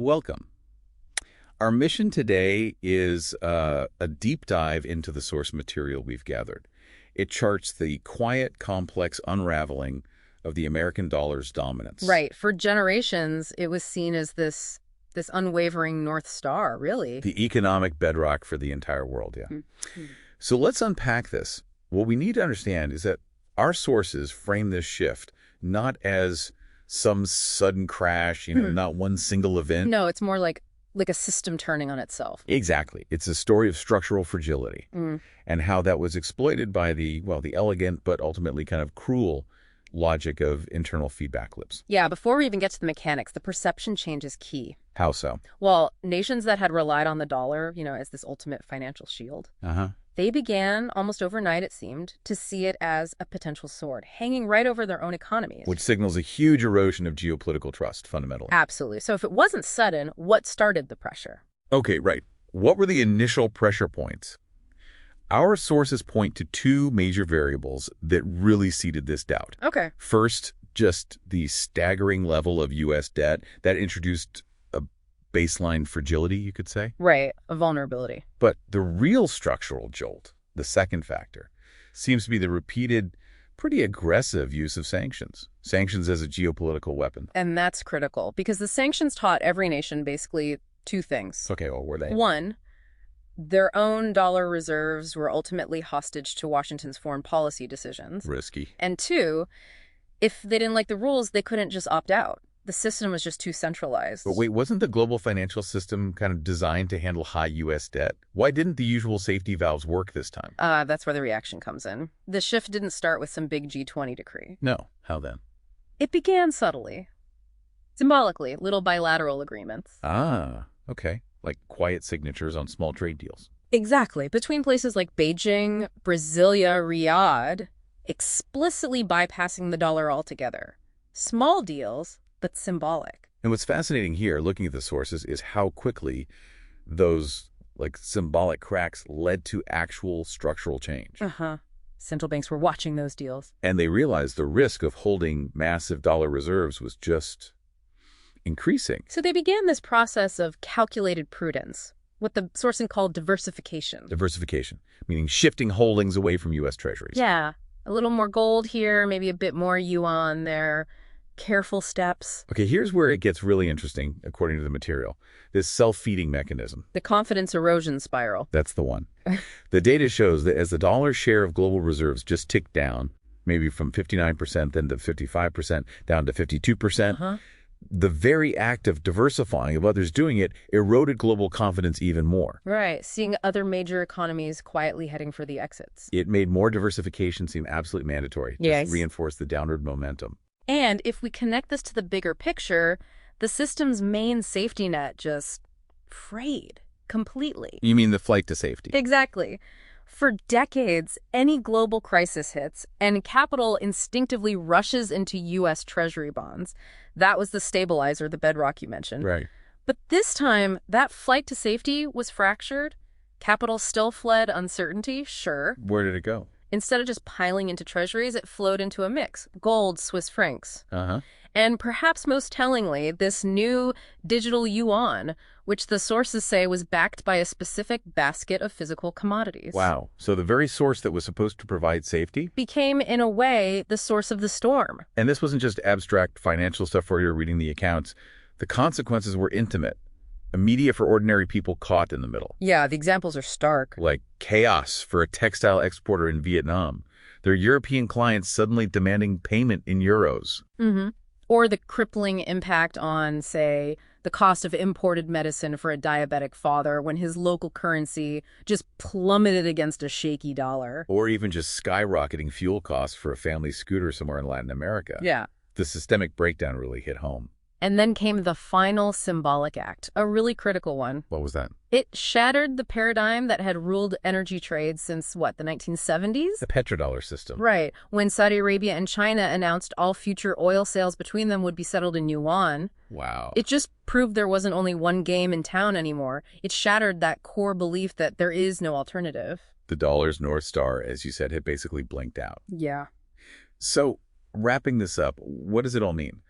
Welcome. Our mission today is a deep dive into the source material we've gathered. It charts the quiet, complex unraveling of the American dollar's dominance. Right. For generations, it was seen as this unwavering North Star, really. The economic bedrock for the entire world, yeah. Mhm. So let's unpack this. What we need to understand is that our sources frame this shift not as some sudden crash, not one single event. No, it's more like a system turning on itself. Exactly. It's a story of structural fragility and how that was exploited by the elegant but ultimately kind of cruel logic of internal feedback loops. Yeah, before we even get to the mechanics, the perception change is key. How so? Well, nations that had relied on the dollar, as this ultimate financial shield, they began, almost overnight it seemed, to see it as a potential sword, hanging right over their own economies. Which signals a huge erosion of geopolitical trust, fundamentally. Absolutely. So if it wasn't sudden, what started the pressure? Okay, right. What were the initial pressure points? Our sources point to two major variables that really seeded this doubt. Okay. First, just the staggering level of U.S. debt that introduced a baseline fragility, you could say. Right, a vulnerability. But the real structural jolt, the second factor, seems to be the repeated, pretty aggressive use of sanctions. Sanctions as a geopolitical weapon. And that's critical, because the sanctions taught every nation basically two things. Okay, well, were they? One, their own dollar reserves were ultimately hostage to Washington's foreign policy decisions. Risky. And two, if they didn't like the rules, they couldn't just opt out. The system was just too centralized. But wait, wasn't the global financial system kind of designed to handle high U.S. debt? Why didn't the usual safety valves work this time? That's where the reaction comes in. The shift didn't start with some big G20 decree. No. How then? It began subtly. Symbolically, little bilateral agreements. Ah, okay. Like quiet signatures on small trade deals. Exactly. Between places like Beijing, Brasilia, Riyadh, explicitly bypassing the dollar altogether. Small deals, but symbolic. And what's fascinating here, looking at the sources, is how quickly those symbolic cracks led to actual structural change. Central banks were watching those deals. And they realized the risk of holding massive dollar reserves was just increasing. So they began this process of calculated prudence, what the sourcing called diversification. Diversification, meaning shifting holdings away from U.S. treasuries. Yeah, a little more gold here, maybe a bit more yuan there. Careful steps. Okay, here's where it gets really interesting, according to the material. This self-feeding mechanism. The confidence erosion spiral. That's the one. The data shows that as the dollar's share of global reserves just ticked down, maybe from 59% then to 55%, down to 52%, the very act of diversifying, of others doing it, eroded global confidence even more. Right, seeing other major economies quietly heading for the exits. It made more diversification seem absolutely mandatory. Yes. Just reinforced the downward momentum. And if we connect this to the bigger picture, the system's main safety net just frayed completely. You mean the flight to safety? Exactly. For decades, any global crisis hits, and capital instinctively rushes into U.S. Treasury bonds. That was the stabilizer, the bedrock you mentioned. Right. But this time, that flight to safety was fractured. Capital still fled uncertainty, sure. Where did it go? Instead of just piling into treasuries, it flowed into a mix. Gold, Swiss francs. And perhaps most tellingly, this new digital yuan, which the sources say was backed by a specific basket of physical commodities. Wow. So the very source that was supposed to provide safety became, in a way, the source of the storm. And this wasn't just abstract financial stuff where you're reading the accounts. The consequences were intimate. Immediate for ordinary people caught in the middle. Yeah, the examples are stark. Like chaos for a textile exporter in Vietnam. Their European clients suddenly demanding payment in euros. Or the crippling impact on, say, the cost of imported medicine for a diabetic father when his local currency just plummeted against a shaky dollar. Or even just skyrocketing fuel costs for a family scooter somewhere in Latin America. Yeah. The systemic breakdown really hit home. And then came the final symbolic act, a really critical one. What was that? It shattered the paradigm that had ruled energy trade since, the 1970s? The petrodollar system. Right. When Saudi Arabia and China announced all future oil sales between them would be settled in yuan. Wow. It just proved there wasn't only one game in town anymore. It shattered that core belief that there is no alternative. The dollar's North Star, as you said, had basically blinked out. Yeah. So, wrapping this up, what does it all mean?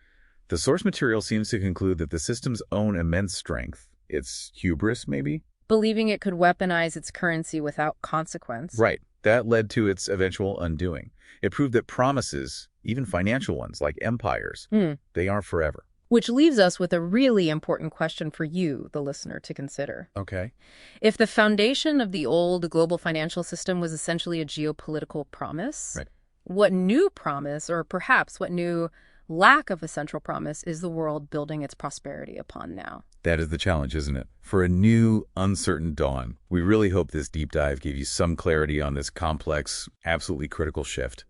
The source material seems to conclude that the system's own immense strength, its hubris maybe? Believing it could weaponize its currency without consequence. Right. That led to its eventual undoing. It proved that promises, even financial ones like empires, they aren't forever. Which leaves us with a really important question for you, the listener, to consider. Okay. If the foundation of the old global financial system was essentially a geopolitical promise, Right. what new promise, or perhaps what new lack of a central promise, is the world building its prosperity upon now? That is the challenge, isn't it? For a new, uncertain dawn. We really hope this deep dive gave you some clarity on this complex, absolutely critical shift.